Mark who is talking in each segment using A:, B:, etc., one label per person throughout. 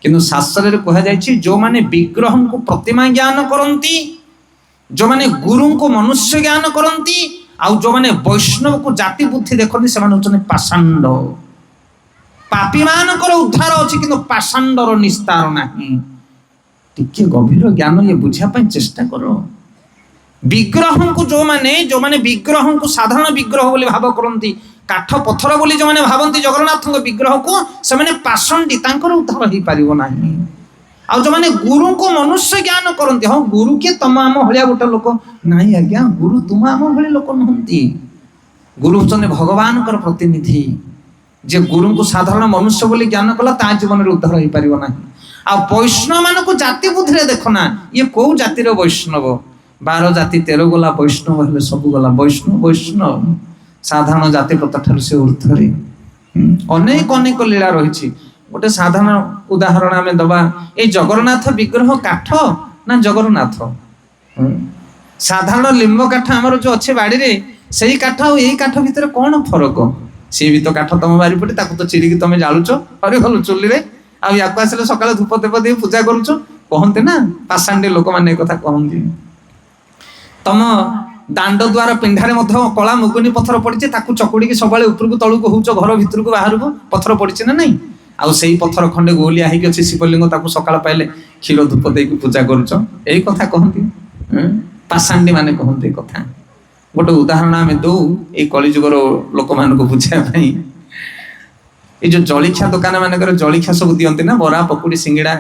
A: किंतु शास्त्र कह जाए जो माने विग्रह को प्रतिमा ज्ञान करती, जो माने गुरु को मनुष्य ज्ञान करती, आउ जो माने वैष्णव को जाति बुद्धि देखते से होचने पाषांड। पापी मानकर उद्धार अच्छी किंतु पाषांडर निस्तार नहीं। टिके गभीर ज्ञान ये बुझापी चेष्टा करो। विग्रह को जो माने विग्रह को साधारण विग्रह बोली भाव करती, काठ पत्थर बोली जो माने भावती जगन्नाथ विग्रह को से माने पाषंडी, तांकर उद्धार हो पारिबो नाही। आ जो माने गुरु को मनुष्य ज्ञान करती, हाँ गुरु के तम आम भाया गोटे लोक नहीं आज्ञा, गुरु तुम आम भाई लोक नुहति। गुरु होचने भगवान प्रतिनिधि, जे गुरु को साधारण मनुष्य बोली ज्ञान कला ता जीवन में उद्धार हो पारिबो नाही। आ वैष्णव मान को जाति बुद्धि देखना, ये कौ जातिर वैष्णव, 12 जाति 13 गला वैष्णव हेले सब गला वैष्णव। वैष्णव साधारण जाति प्रथा ठार से ऊर्ध्वरे अनेक अनेक लीला रही। गोटे साधारण उदाहरण आम दबा, ये जगन्नाथ विग्रह काठ ना जगन्नाथ साधारण लिंब काठ आमर जो अच्छे बाड़ी रे, से काठ और यही काठ भितर कौन फरक? सी भी तो काठ तुम बारिपटे, ताकू तो चिरिकी तुम जालुच हरि भल चुली रे, आको आसिले सकाଳେ धूप देव दे पूजा करुच। कहते ना पाषांडी लोक मैंने कथा कहती, तुम दांड द्वार पिंडारे कला मुगुनी पत्थर पड़ी, चकुड़ी सब उपरको तलू हो घर भितर को बाहर को पत्थर पड़ी ना नहीं, आउ से पत्थर खंडे गोलिया हो शिवलिंग, सकाळ पाइले क्षीर धूप दे पूजा करुच। यही कथा कहती पाषांडी माने कहते कथा। गोटे उदाहरण आम दौ ये कलिजुगर लोक मान बुझाई। ये जो जलिखिया दुकान मानकर जलिखिया सब दियंती ना, बरा पकुड़ी सिंगड़ा,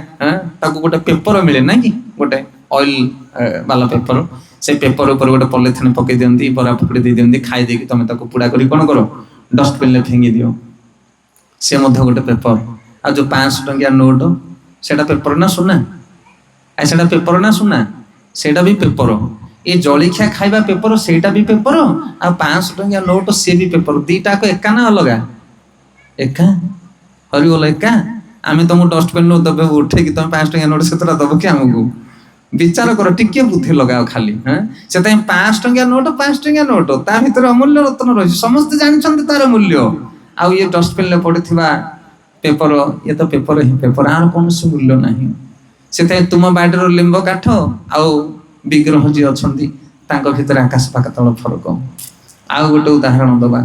A: ताको गोटे पेपर मिले ना कि गोटे ऑयल वाला पेपर, से पेपर ऊपर गोटे पॉलिथिन पकई दियंती, बरा पकुड़ी दे दियंती, खाई देकी तुम ताको पुड़ा करी कोन करो डस्टबिन ले फेंगी दियो। से मध्य गोटे पेपर। आ जो 500 टंकिया नोट सेटा पेपर ना सुना, आ सेटा पेपर ना सुना, सेटा भी पेपर। ये जलिखिया खाइबा पेपर सेटा भी पेपर, आ 500 टंकिया नोट से भी पेपर। दीटा को एका ना अलगा? एका। हरि बोल एका। आम तुमको डस्टबिन दबे उठे कि तुम 5 टंकिया नोट से दब कि आमको? विचार कर, टिके बुद्धि लगाओ खाली। से 5 टंकिया नोट 5 टंकिया नोट, ता भीतर अमूल्य रत्न रही, समस्त जानते तार मूल्य। आउ ये डस्टबिन पड़ी पेपर, ये तो पेपर ही पेपर, आर कौन से मूल्य नहीं। से तुम बाड़ीर लिंब काठ आउ विग्रह जी अच्छा भीतर आकाश पाताल फरक। आउ गोटे उदाहरण दबा,